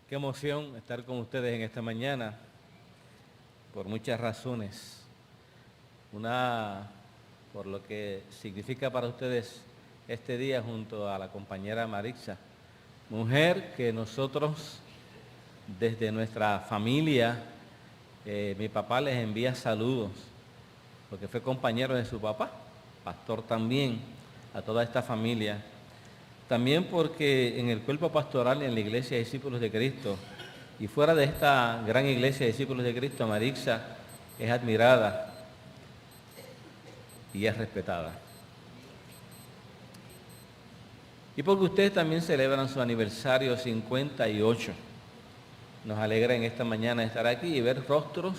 Qué emoción estar con ustedes en esta mañana, por muchas razones. Una, por lo que significa para ustedes este día junto a la compañera Marixa, mujer que nosotros desde nuestra familia, mi papá les envía saludos, porque fue compañero de su papá, pastor también, a toda esta familia. También porque en el cuerpo pastoral en la Iglesia de Discípulos de Cristo y fuera de esta gran Iglesia de Discípulos de Cristo, Marixa es admirada y es respetada. Y porque ustedes también celebran su aniversario 58. Nos alegra en esta mañana estar aquí y ver rostros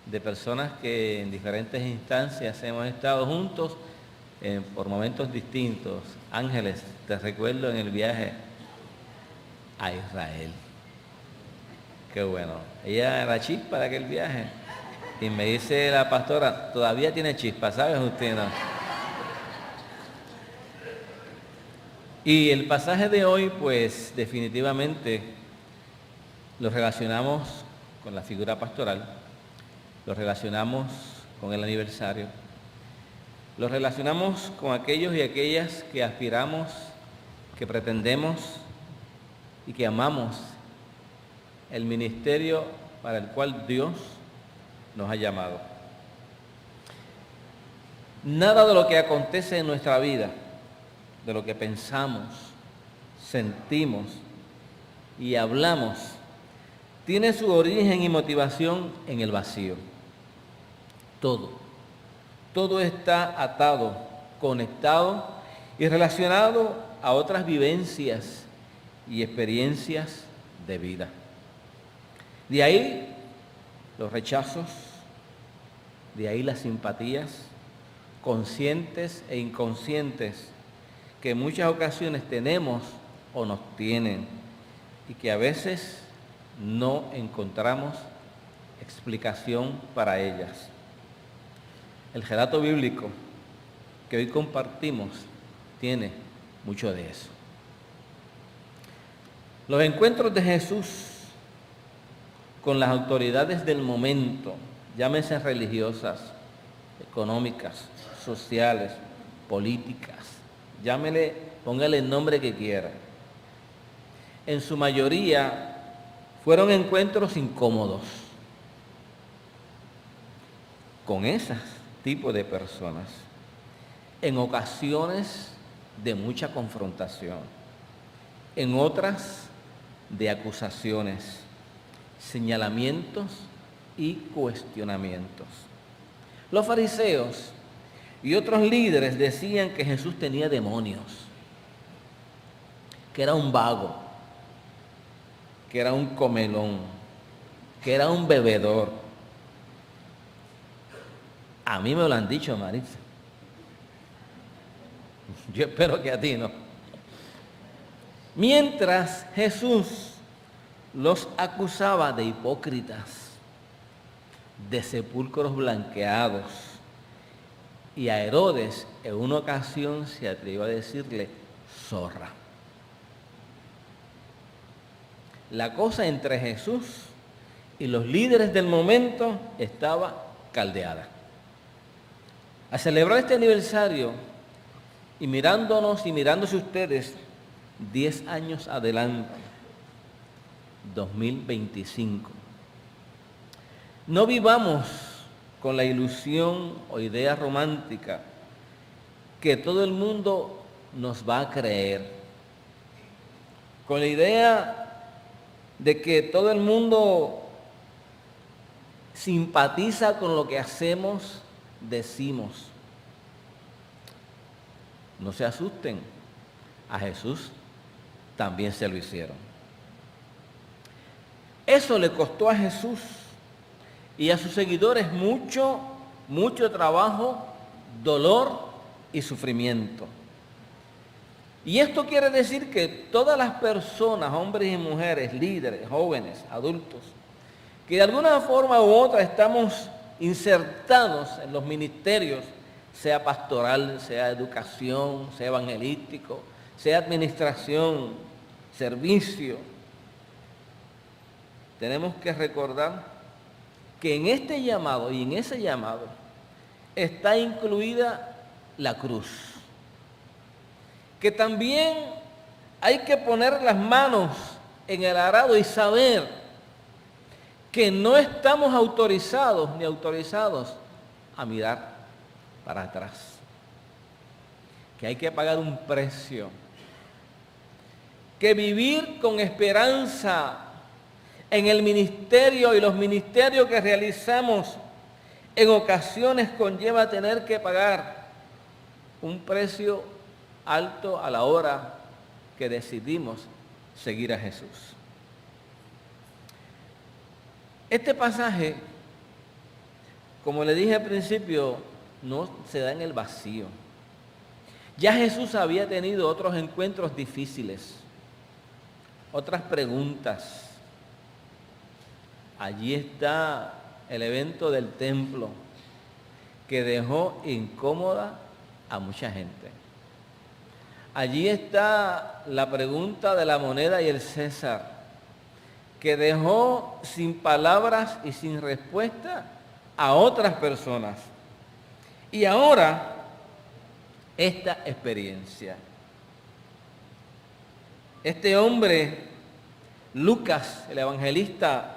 de personas que en diferentes instancias hemos estado juntos por momentos distintos. Ángeles, te recuerdo en el viaje a Israel. Qué bueno. Ella era chispa de aquel viaje. Y me dice la pastora, todavía tiene chispa, ¿sabes, Justina? Y el pasaje de hoy, pues definitivamente lo relacionamos con la figura pastoral, lo relacionamos con el aniversario, lo relacionamos con aquellos y aquellas que aspiramos, que pretendemos y que amamos el ministerio para el cual Dios nos ha llamado. Nada de lo que acontece en nuestra vida, de lo que pensamos, sentimos y hablamos, tiene su origen y motivación en el vacío. Todo está atado, conectado y relacionado a otras vivencias y experiencias de vida. De ahí los rechazos, de ahí las simpatías, conscientes e inconscientes, que en muchas ocasiones tenemos o nos tienen y que a veces no encontramos explicación para ellas. El relato bíblico que hoy compartimos tiene mucho de eso. Los encuentros de Jesús con las autoridades del momento, llámense religiosas, económicas, sociales, políticas, póngale el nombre que quiera. En su mayoría fueron encuentros incómodos con ese tipo de personas, en ocasiones de mucha confrontación, en otras de acusaciones, señalamientos y cuestionamientos. Los fariseos y otros líderes decían que Jesús tenía demonios, que era un vago, que era un comelón, que era un bebedor. A mí me lo han dicho, Marisa. Yo espero que a ti no. Mientras Jesús los acusaba de hipócritas, de sepulcros blanqueados, y a Herodes en una ocasión se atrevió a decirle zorra. La cosa entre Jesús y los líderes del momento estaba caldeada. Al celebrar este aniversario y mirándonos y mirándose ustedes 10 años adelante, 2025, no vivamos con la ilusión o idea romántica que todo el mundo nos va a creer, con la idea de que todo el mundo simpatiza con lo que hacemos, decimos. No se asusten, a Jesús también se lo hicieron. Eso le costó a Jesús y a sus seguidores mucho trabajo, dolor y sufrimiento. Y esto quiere decir que todas las personas, hombres y mujeres, líderes, jóvenes, adultos, que de alguna forma u otra estamos insertados en los ministerios, sea pastoral, sea educación, sea evangelístico, sea administración, servicio, tenemos que recordar que en este llamado y en ese llamado está incluida la cruz. Que también hay que poner las manos en el arado y saber que no estamos autorizados ni autorizados a mirar para atrás. Que hay que pagar un precio. Que vivir con esperanza en el ministerio y los ministerios que realizamos en ocasiones conlleva tener que pagar un precio alto a la hora que decidimos seguir a Jesús. Este pasaje, como le dije al principio, no se da en el vacío. Ya Jesús había tenido otros encuentros difíciles, otras preguntas. Allí está el evento del templo, que dejó incómoda a mucha gente. Allí está la pregunta de la moneda y el César, que dejó sin palabras y sin respuesta a otras personas. Y ahora, esta experiencia. Este hombre, Lucas, el evangelista,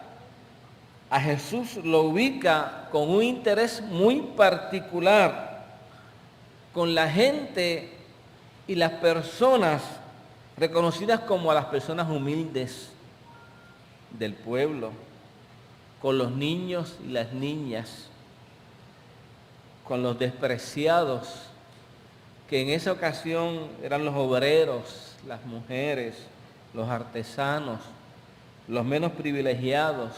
a Jesús lo ubica con un interés muy particular con la gente y las personas reconocidas como las personas humildes del pueblo, con los niños y las niñas, con los despreciados, que en esa ocasión eran los obreros, las mujeres, los artesanos, los menos privilegiados,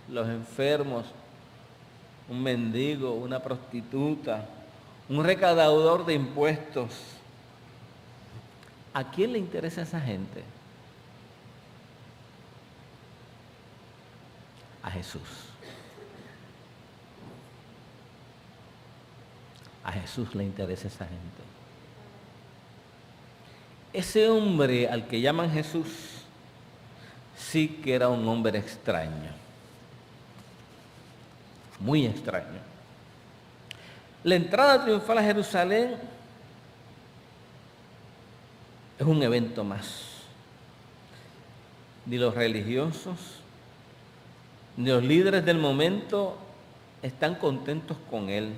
los enfermos, un mendigo, una prostituta, un recaudador de impuestos. ¿A quién le interesa esa gente? A Jesús. A Jesús le interesa esa gente. Ese hombre al que llaman Jesús sí que era un hombre extraño. Muy extraño. La entrada triunfal a Jerusalén es un evento más. Ni los religiosos, ni los líderes del momento están contentos con él.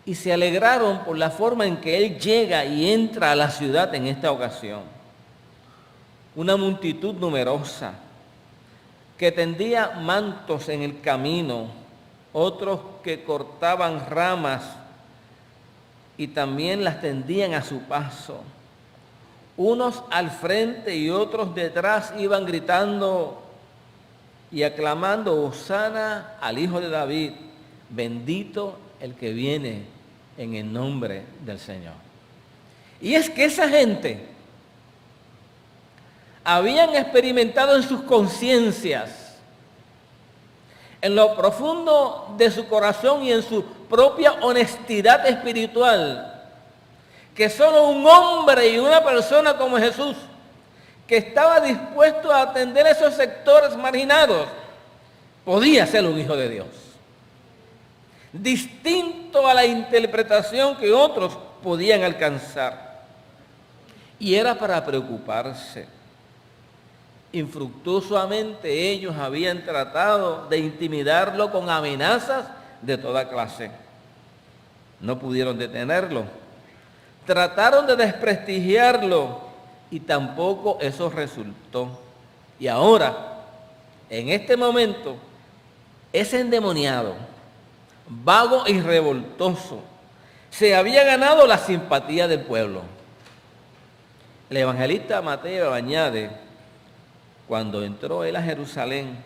Y se alegraron por la forma en que él llega y entra a la ciudad en esta ocasión. Una multitud numerosa que tendía mantos en el camino, otros que cortaban ramas y también las tendían a su paso. Unos al frente y otros detrás iban gritando y aclamando hosana al Hijo de David, bendito el que viene en el nombre del Señor. Y es que esa gente habían experimentado en sus conciencias, en lo profundo de su corazón y en su propia honestidad espiritual, que solo un hombre y una persona como Jesús, que estaba dispuesto a atender esos sectores marginados, podía ser un hijo de Dios. Distinto a la interpretación que otros podían alcanzar. Y era para preocuparse. Infructuosamente ellos habían tratado de intimidarlo con amenazas de toda clase. No pudieron detenerlo. Trataron de desprestigiarlo y tampoco eso resultó. Y ahora, en este momento, ese endemoniado, vago y revoltoso, se había ganado la simpatía del pueblo. El evangelista Mateo añade, cuando entró él a Jerusalén,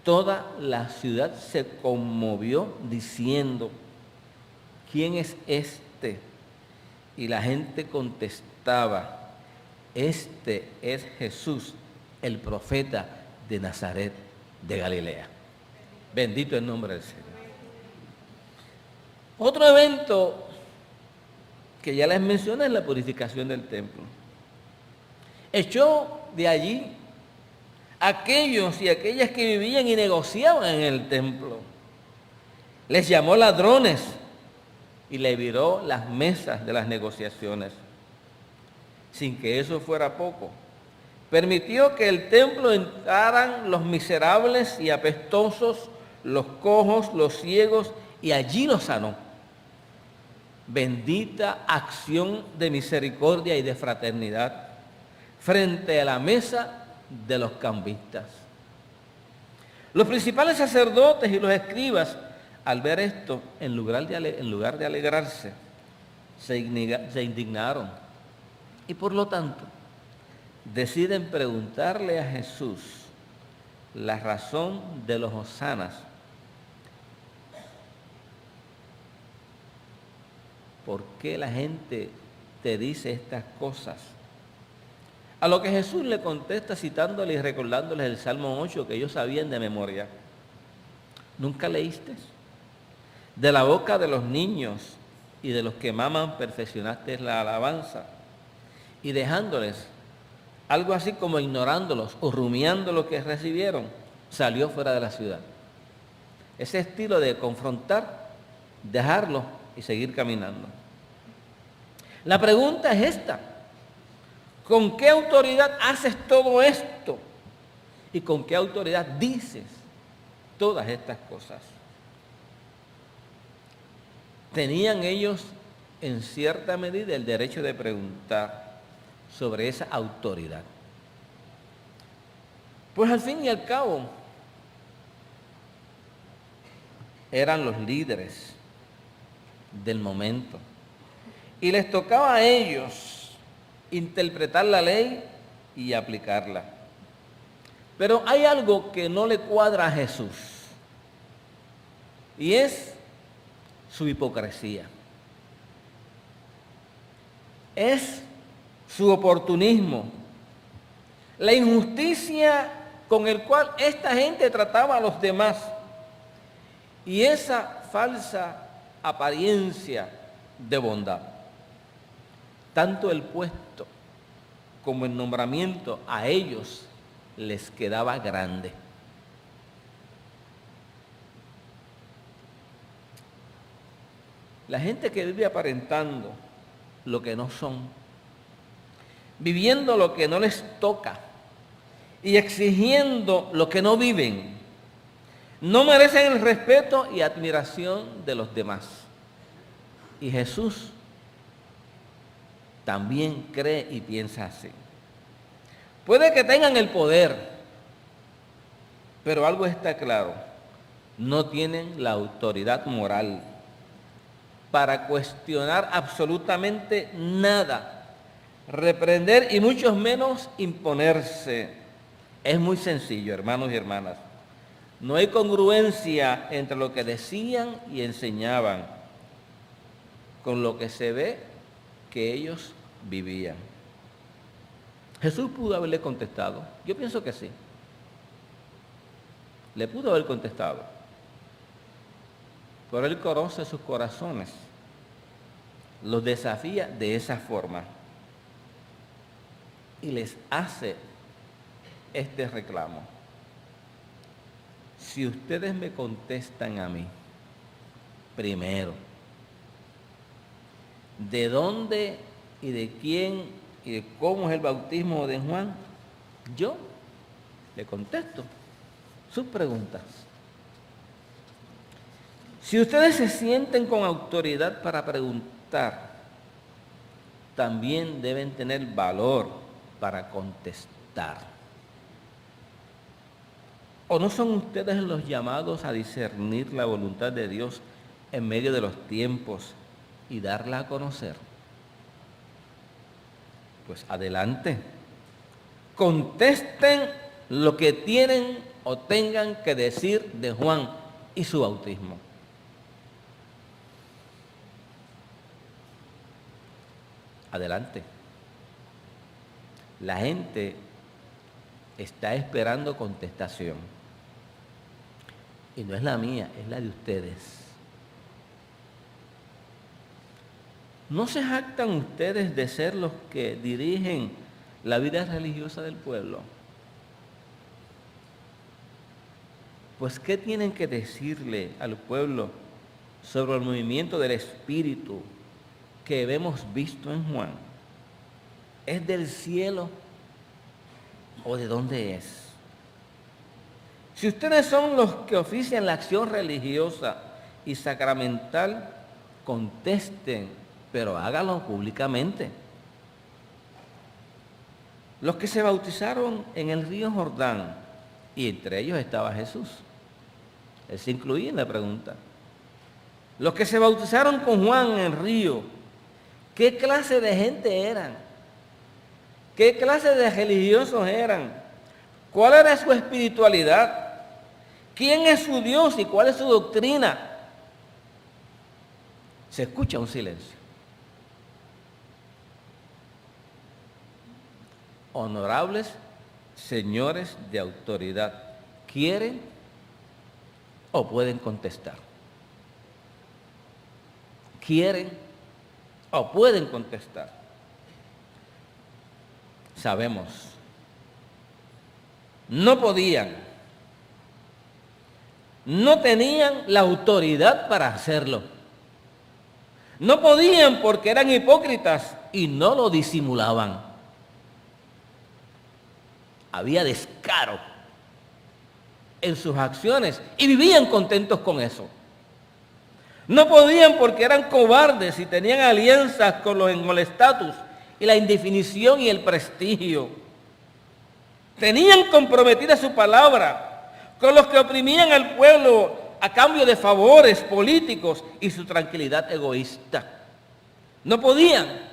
toda la ciudad se conmovió diciendo, ¿quién es este? Y la gente contestaba, este es Jesús, el profeta de Nazaret de Galilea. Bendito el nombre del Señor. Otro evento que ya les mencioné es la purificación del templo. Echó de allí aquellos y aquellas que vivían y negociaban en el templo. Les llamó ladrones y le viró las mesas de las negociaciones. Sin que eso fuera poco, permitió que el templo entraran los miserables y apestosos, los cojos, los ciegos, y allí los sanó. Bendita acción de misericordia y de fraternidad frente a la mesa de los cambistas. Los principales sacerdotes y los escribas, al ver esto, en lugar de alegrarse, se indignaron. Y por lo tanto, deciden preguntarle a Jesús la razón de los hosanas. ¿Por qué la gente te dice estas cosas? A lo que Jesús le contesta citándole y recordándoles el Salmo 8 que ellos sabían de memoria. ¿Nunca leíste? De la boca de los niños y de los que maman perfeccionaste la alabanza. Y dejándoles, algo así como ignorándolos o rumiando lo que recibieron, salió fuera de la ciudad. Ese estilo de confrontar, dejarlo y seguir caminando. La pregunta es esta: ¿con qué autoridad haces todo esto? ¿Y con qué autoridad dices todas estas cosas? Tenían ellos en cierta medida el derecho de preguntar sobre esa autoridad. Pues al fin y al cabo, eran los líderes del momento. Y les tocaba a ellos interpretar la ley y aplicarla. Pero hay algo que no le cuadra a Jesús, y es su hipocresía. Es su oportunismo, la injusticia con el cual esta gente trataba a los demás y esa falsa apariencia de bondad. Tanto el puesto como el nombramiento a ellos les quedaba grande. La gente que vive aparentando lo que no son, viviendo lo que no les toca y exigiendo lo que no viven, no merecen el respeto y admiración de los demás. Y Jesús también cree y piensa así. Puede que tengan el poder, pero algo está claro: no tienen la autoridad moral para cuestionar absolutamente nada, reprender y mucho menos imponerse. Es muy sencillo, hermanos y hermanas. No hay congruencia entre lo que decían y enseñaban con lo que se ve que ellos vivían. Jesús pudo haberle contestado. Yo pienso que sí. Le pudo haber contestado. Pero Él conoce sus corazones. Los desafía de esa forma. Y les hace este reclamo: si ustedes me contestan a mí, primero, ¿de dónde y de quién y de cómo es el bautismo de Juan? Yo le contesto sus preguntas. Si ustedes se sienten con autoridad para preguntar, también deben tener valor para contestar. ¿O no son ustedes los llamados a discernir la voluntad de Dios en medio de los tiempos y darla a conocer? Pues adelante, contesten lo que tienen o tengan que decir de Juan y su bautismo. Adelante. La gente está esperando contestación. Y no es la mía, es la de ustedes. ¿No se jactan ustedes de ser los que dirigen la vida religiosa del pueblo? Pues, ¿qué tienen que decirle al pueblo sobre el movimiento del Espíritu que hemos visto en Juan? ¿Es del cielo o de dónde es? Si ustedes son los que ofician la acción religiosa y sacramental, contesten, pero háganlo públicamente. Los que se bautizaron en el río Jordán, y entre ellos estaba Jesús. Él se incluía en la pregunta. Los que se bautizaron con Juan en el río, ¿qué clase de gente eran? ¿Qué clase de religiosos eran? ¿Cuál era su espiritualidad? ¿Quién es su Dios y cuál es su doctrina? Se escucha un silencio. Honorables señores de autoridad, ¿quieren o pueden contestar? ¿Quieren o pueden contestar? Sabemos, no podían, no tenían la autoridad para hacerlo. No podían porque eran hipócritas y no lo disimulaban. Había descaro en sus acciones y vivían contentos con eso. No podían porque eran cobardes y tenían alianzas con los en el estatus y la indefinición y el prestigio. Tenían comprometida su palabra con los que oprimían al pueblo a cambio de favores políticos y su tranquilidad egoísta. No podían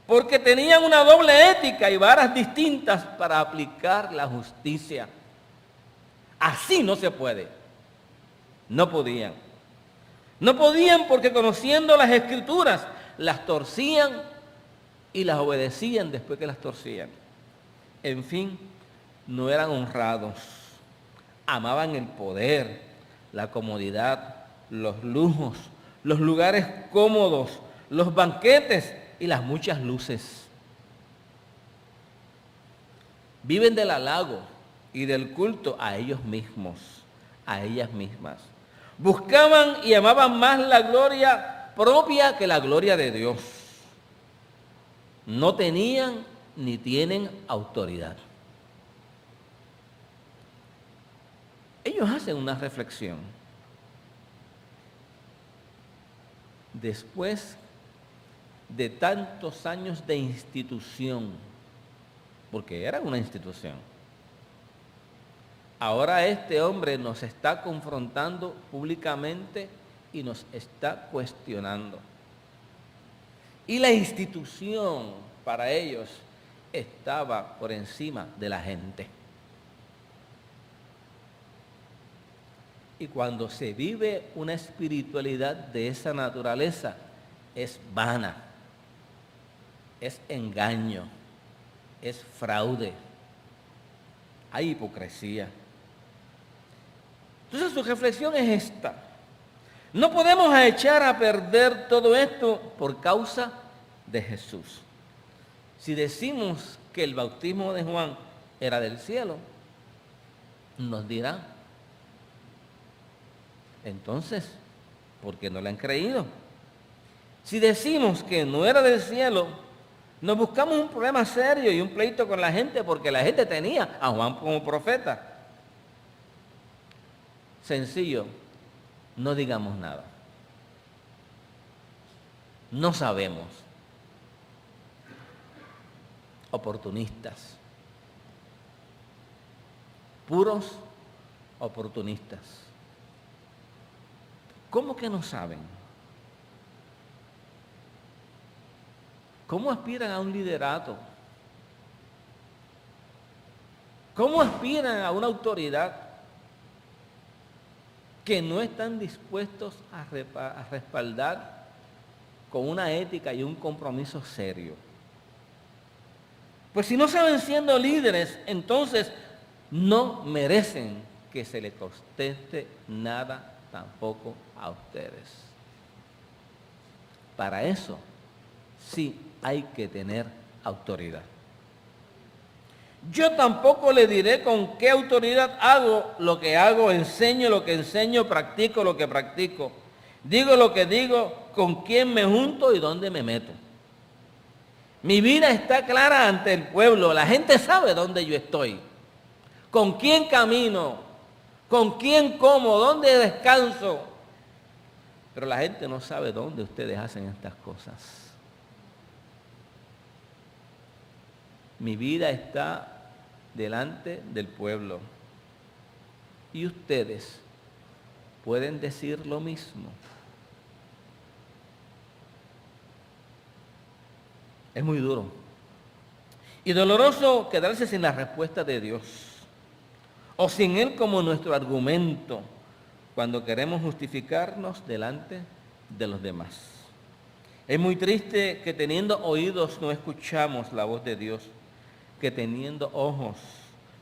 porque tenían una doble ética y varas distintas para aplicar la justicia. Así no se puede. No podían. No podían porque conociendo las Escrituras, las torcían y las obedecían después que las torcían. En fin, no eran honrados. Amaban el poder, la comodidad, los lujos, los lugares cómodos, los banquetes y las muchas luces. Viven del halago y del culto a ellos mismos, a ellas mismas. Buscaban y amaban más la gloria propia que la gloria de Dios. No tenían ni tienen autoridad. Ellos hacen una reflexión. Después de tantos años de institución, porque era una institución, ahora este hombre nos está confrontando públicamente y nos está cuestionando. Y la institución para ellos estaba por encima de la gente. Y cuando se vive una espiritualidad de esa naturaleza, es vana, es engaño, es fraude, hay hipocresía. Entonces su reflexión es esta. No podemos echar a perder todo esto por causa de Jesús. Si decimos que el bautismo de Juan era del cielo, nos dirán, entonces, ¿por qué no le han creído? Si decimos que no era del cielo, nos buscamos un problema serio y un pleito con la gente porque la gente tenía a Juan como profeta. Sencillo, no digamos nada. No sabemos. Oportunistas. Puros oportunistas. ¿Cómo que no saben? ¿Cómo aspiran a un liderato? ¿Cómo aspiran a una autoridad que no están dispuestos a respaldar con una ética y un compromiso serio? Pues si no saben siendo líderes, entonces no merecen que se les conteste nada tampoco a ustedes. Para eso sí hay que tener autoridad. Yo tampoco le diré con qué autoridad hago lo que hago, enseño lo que enseño, practico lo que practico. Digo lo que digo, con quién me junto y dónde me meto. Mi vida está clara ante el pueblo, la gente sabe dónde yo estoy, con quién camino, con quién como, dónde descanso. Pero la gente no sabe dónde ustedes hacen estas cosas. Mi vida está delante del pueblo. Y ustedes pueden decir lo mismo. Es muy duro y doloroso quedarse sin la respuesta de Dios o sin Él como nuestro argumento cuando queremos justificarnos delante de los demás. Es muy triste que teniendo oídos no escuchamos la voz de Dios, que teniendo ojos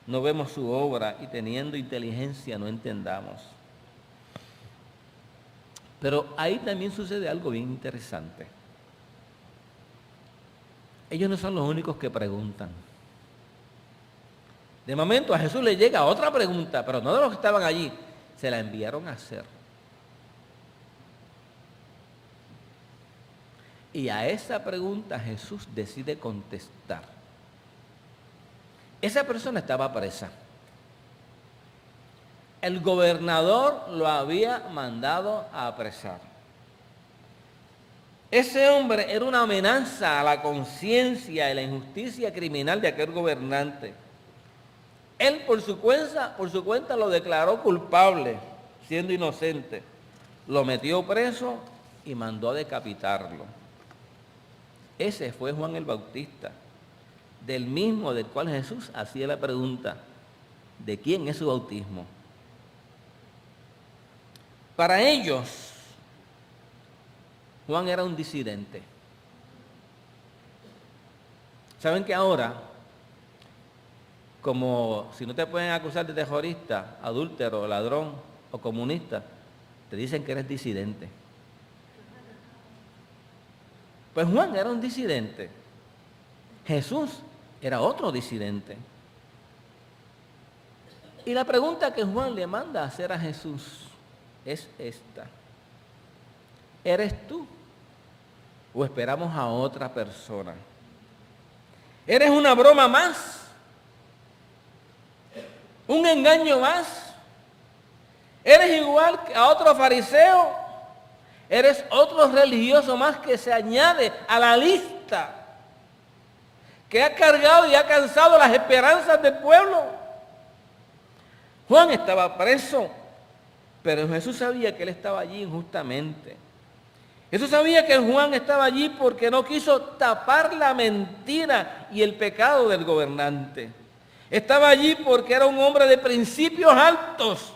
no vemos su obra y teniendo inteligencia no entendamos. Pero ahí también sucede algo bien interesante. Ellos no son los únicos que preguntan. De momento a Jesús le llega otra pregunta, pero no de los que estaban allí, se la enviaron a hacer. Y a esa pregunta Jesús decide contestar. Esa persona estaba presa. El gobernador lo había mandado a apresar. Ese hombre era una amenaza a la conciencia y la injusticia criminal de aquel gobernante. Él por su cuenta lo declaró culpable, siendo inocente. Lo metió preso y mandó a decapitarlo. Ese fue Juan el Bautista, del mismo del cual Jesús hacía la pregunta, ¿de quién es su bautismo? Para ellos, Juan era un disidente. ¿Saben que ahora, como si no te pueden acusar de terrorista, adúltero, ladrón o comunista, te dicen que eres disidente? Pues Juan era un disidente. Jesús era otro disidente. Y la pregunta que Juan le manda a hacer a Jesús es esta. ¿Eres tú o esperamos a otra persona? ¿Eres una broma más? ¿Un engaño más? ¿Eres igual a otro fariseo? ¿Eres otro religioso más que se añade a la lista que ha cargado y ha cansado las esperanzas del pueblo? Juan estaba preso, pero Jesús sabía que él estaba allí injustamente. Jesús sabía que Juan estaba allí porque no quiso tapar la mentira y el pecado del gobernante. Estaba allí porque era un hombre de principios altos,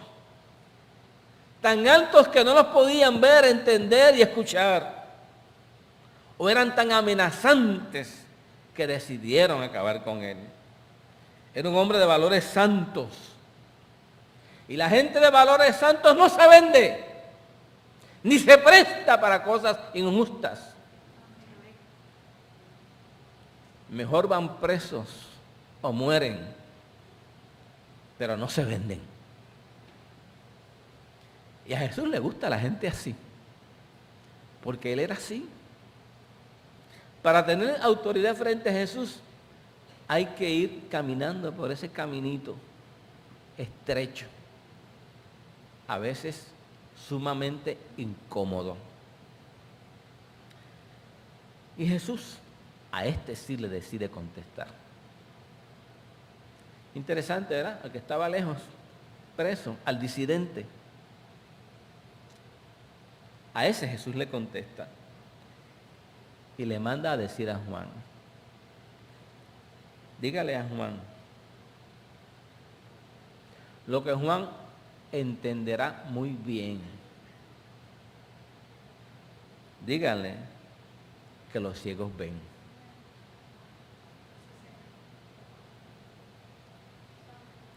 tan altos que no los podían ver, entender y escuchar. O eran tan amenazantes que decidieron acabar con él. Era un hombre de valores santos. Y la gente de valores santos no se vende, ni se presta para cosas injustas. Mejor van presos o mueren, pero no se venden. Y a Jesús le gusta la gente así, porque él era así. Para tener autoridad frente a Jesús hay que ir caminando por ese caminito estrecho, a veces sumamente incómodo. Y Jesús a este sí le decide contestar. Interesante, ¿verdad? Al que estaba lejos, preso, al disidente. A ese Jesús le contesta y le manda a decir a Juan, dígale a Juan lo que Juan entenderá muy bien. Dígale que los ciegos ven.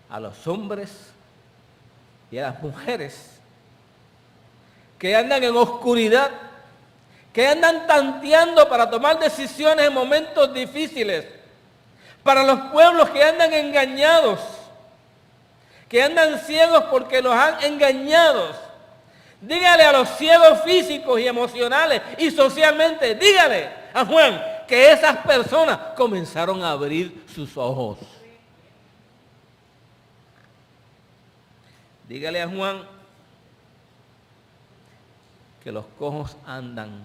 A los hombres y a las mujeres que andan en oscuridad, que andan tanteando para tomar decisiones en momentos difíciles, Para los pueblos que andan engañados, que andan ciegos porque los han engañado. Dígale a los ciegos físicos y emocionales y socialmente, dígale a Juan que esas personas comenzaron a abrir sus ojos. Dígale a Juan que los cojos andan.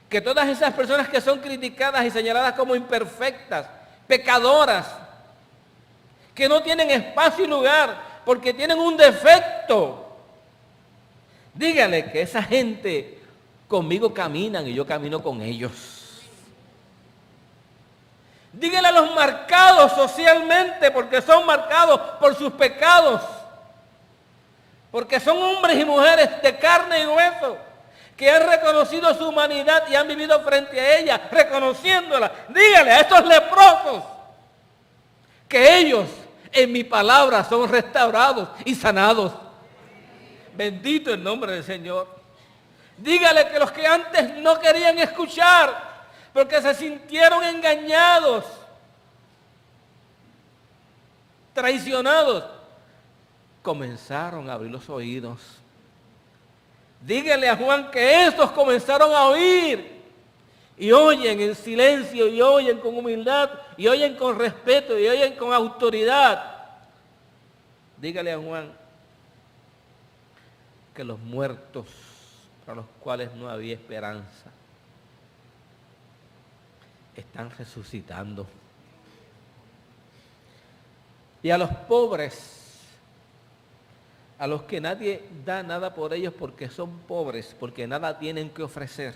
Que todas esas personas que son criticadas y señaladas como imperfectas, pecadoras, que no tienen espacio y lugar porque tienen un defecto, dígale que esa gente conmigo caminan y yo camino con ellos. Dígale a los marcados socialmente, porque son marcados por sus pecados, porque son hombres y mujeres de carne y hueso, que han reconocido su humanidad y han vivido frente a ella, reconociéndola. Dígale a estos leprosos que ellos en mi palabra son restaurados y sanados. Bendito el nombre del Señor. Dígale que los que antes no querían escuchar porque se sintieron engañados, traicionados, comenzaron a abrir los oídos. Dígale a Juan que estos comenzaron a oír y oyen en silencio y oyen con humildad y oyen con respeto y oyen con autoridad. Dígale a Juan que los muertos para los cuales no había esperanza están resucitando. Y a los pobres, a los que nadie da nada por ellos porque son pobres, porque nada tienen que ofrecer,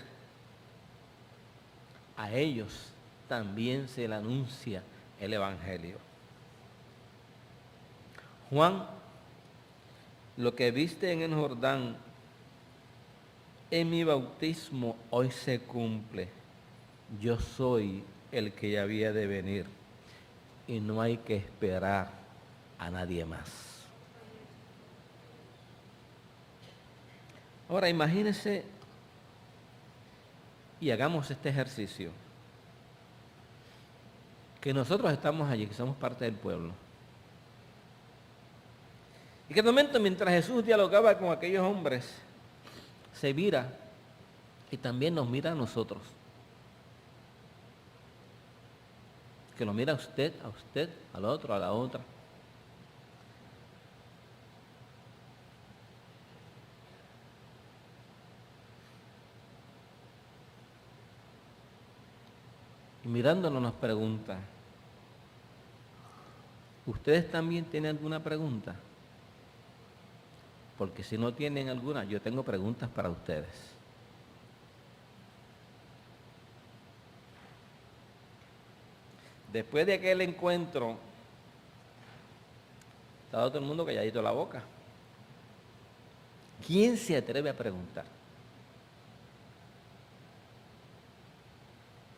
a ellos también se le anuncia el Evangelio. Juan, lo que viste en el Jordán, en mi bautismo hoy se cumple. Yo soy el que ya había de venir y no hay que esperar a nadie más. Ahora imagínense y hagamos este ejercicio. Que nosotros estamos allí, que somos parte del pueblo. Y que en un momento mientras Jesús dialogaba con aquellos hombres, se mira y también nos mira a nosotros. Que lo mira a usted, al otro, a la otra. Y mirándonos nos pregunta, ¿ustedes también tienen alguna pregunta? Porque si no tienen alguna, yo tengo preguntas para ustedes. Después de aquel encuentro, estaba todo el mundo calladito la boca. ¿Quién se atreve a preguntar?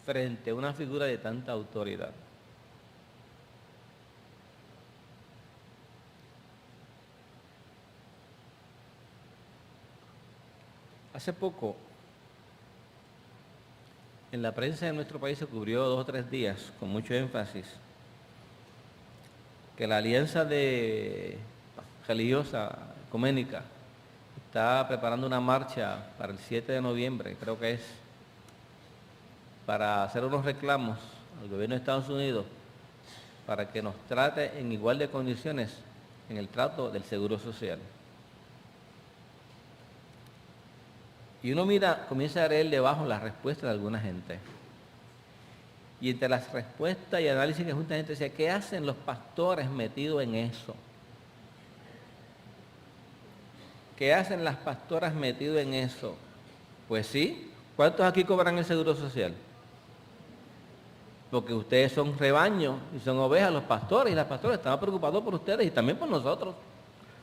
Frente a una figura de tanta autoridad. Hace poco, en la prensa de nuestro país se cubrió 2 o 3 días, con mucho énfasis, que la Alianza Religiosa Ecuménica está preparando una marcha para el 7 de noviembre, creo que es, para hacer unos reclamos al gobierno de Estados Unidos para que nos trate en igual de condiciones en el trato del seguro social. Y uno mira, comienza a leer debajo las respuestas de alguna gente. Y entre las respuestas y análisis que junta gente decía, ¿qué hacen los pastores metidos en eso? ¿Qué hacen las pastoras metidos en eso? Pues sí, ¿cuántos aquí cobran el seguro social? Porque ustedes son rebaños y son ovejas, los pastores y las pastoras estamos preocupados por ustedes y también por nosotros.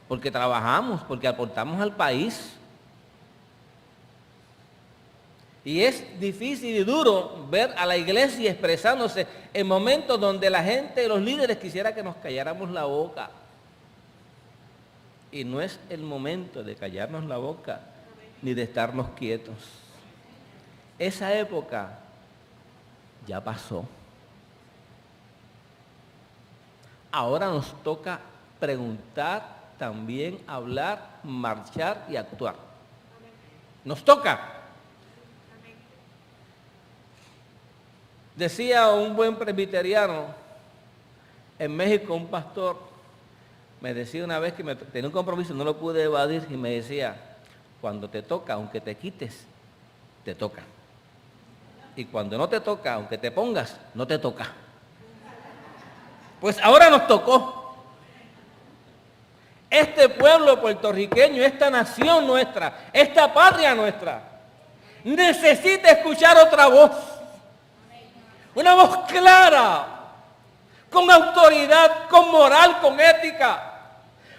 Porque trabajamos, porque aportamos al país. Y es difícil y duro ver a la iglesia expresándose en momentos donde la gente, los líderes quisiera que nos calláramos la boca. Y no es el momento de callarnos la boca ni de estarnos quietos. Esa época ya pasó. ahora nos toca preguntar, también hablar, marchar y actuar. Nos toca. Decía un buen presbiteriano en México, un pastor, me decía una vez que tenía un compromiso, no lo pude evadir, y me decía, cuando te toca, aunque te quites, te toca. Y cuando no te toca, aunque te pongas, no te toca. Pues ahora nos tocó. Este pueblo puertorriqueño, esta nación nuestra, esta patria nuestra, necesita escuchar otra voz. Una voz clara, con autoridad, con moral, con ética.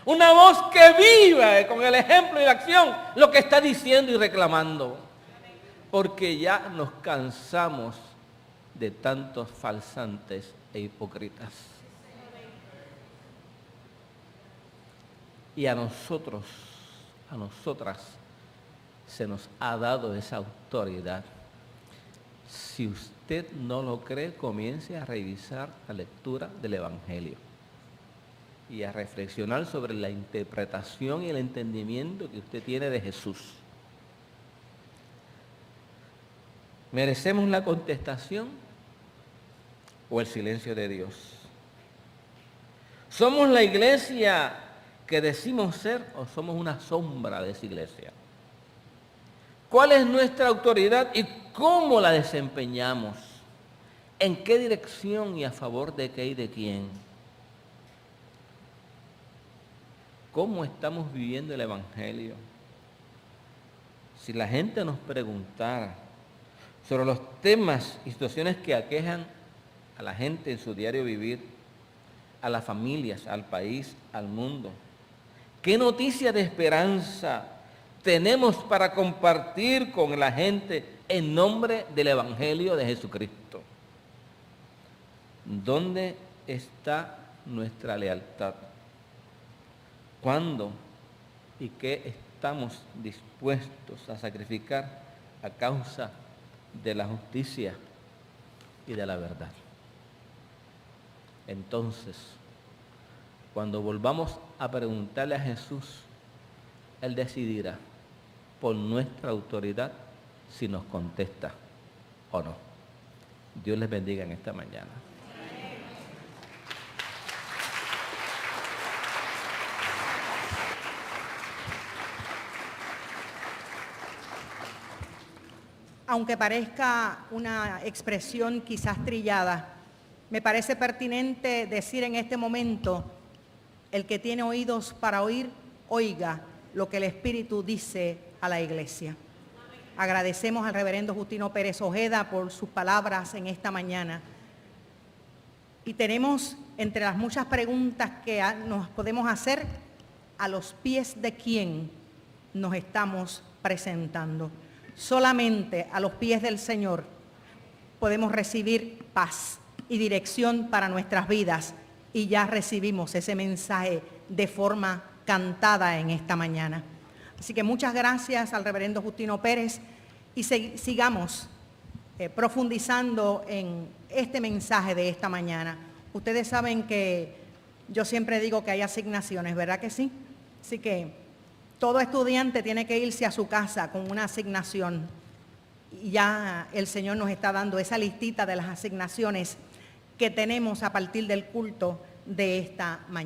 Una voz que vive con el ejemplo y la acción lo que está diciendo y reclamando. Porque ya nos cansamos de tantos falsantes e hipócritas. Y a nosotros, a nosotras, se nos ha dado esa autoridad. Si usted no lo cree, comience a revisar la lectura del Evangelio y a reflexionar sobre la interpretación y el entendimiento que usted tiene de Jesús. ¿Merecemos la contestación o el silencio de Dios? ¿Somos la iglesia que decimos ser o somos una sombra de esa iglesia? ¿Cuál es nuestra autoridad y cómo la desempeñamos? ¿En qué dirección y a favor de qué y de quién? ¿Cómo estamos viviendo el Evangelio? Si la gente nos preguntara sobre los temas y situaciones que aquejan a la gente en su diario vivir, a las familias, al país, al mundo, ¿qué noticia de esperanza tenemos para compartir con la gente en nombre del Evangelio de Jesucristo? ¿Dónde está nuestra lealtad? ¿Cuándo y qué estamos dispuestos a sacrificar a causa de la justicia y de la verdad? Entonces, cuando volvamos a preguntarle a Jesús, Él decidirá por nuestra autoridad si nos contesta o no. Dios les bendiga en esta mañana. Aunque parezca una expresión quizás trillada, me parece pertinente decir en este momento, el que tiene oídos para oír, oiga lo que el Espíritu dice a la iglesia. Agradecemos al reverendo Justino Pérez Ojeda por sus palabras en esta mañana. Y tenemos entre las muchas preguntas que nos podemos hacer, a los pies de quién nos estamos presentando. Solamente a los pies del Señor podemos recibir paz y dirección para nuestras vidas, y ya recibimos ese mensaje de forma cantada en esta mañana. Así que muchas gracias al reverendo Justino Pérez y sigamos profundizando en este mensaje de esta mañana. Ustedes saben que yo siempre digo que hay asignaciones, ¿verdad que sí? Así que todo estudiante tiene que irse a su casa con una asignación. Y ya el Señor nos está dando esa listita de las asignaciones que tenemos a partir del culto de esta mañana.